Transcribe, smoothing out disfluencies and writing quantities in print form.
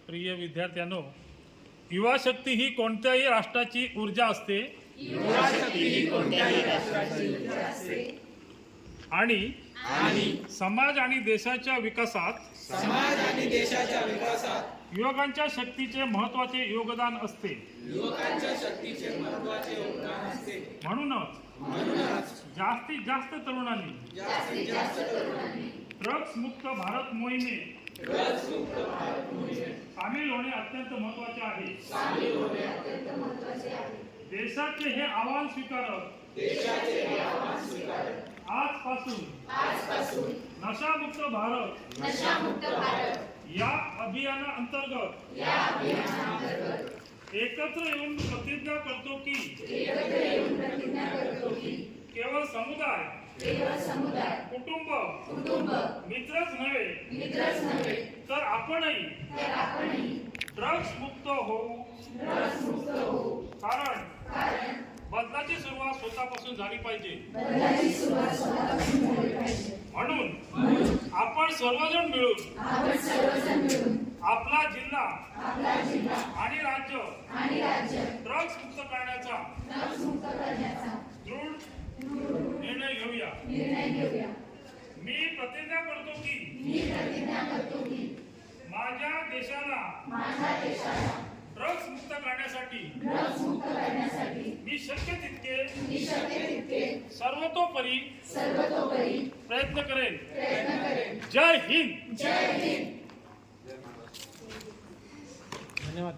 प्रिय विद्यार्थ्यांनो, युवा शक्ती ही कोणत्याही राष्ट्राची ऊर्जा असते आणि समाज आणि देशाच्या विकासात युवकांच्या शक्तीचे महत्त्वाचे योगदान असते। म्हणूनच जास्तीत जास्त तरुणांनी ड्रग्स मुक्त भारत मोहिमेत सामील होणे अत्यंत महत्त्वाचे आहे। देशाचे हे आव्हान स्वीकारत आजपासून नशामुक्त भारत या अभियानाअंतर्गत एकत्र येऊन प्रतिज्ञा करतो की केवळ समुदाय कुटुंब मित्रच नव्हे तर आपणही ड्रग्स मुक्त होऊ। कारण बदलाची सुरुवात स्वतःपासून झाली पाहिजे। म्हणून आपण सर्वजण मिळून आपला जिल्हा आणि राज्य ड्रग्स मुक्त करण्याचा दृढ निर्णय घेऊया। मी प्रतिज्ञा करतो की माझ्या देशाला ड्रग्स मुक्त करण्यासाठी मी शक्य तितके सर्वतोपरी प्रयत्न करेन। जय हिंद।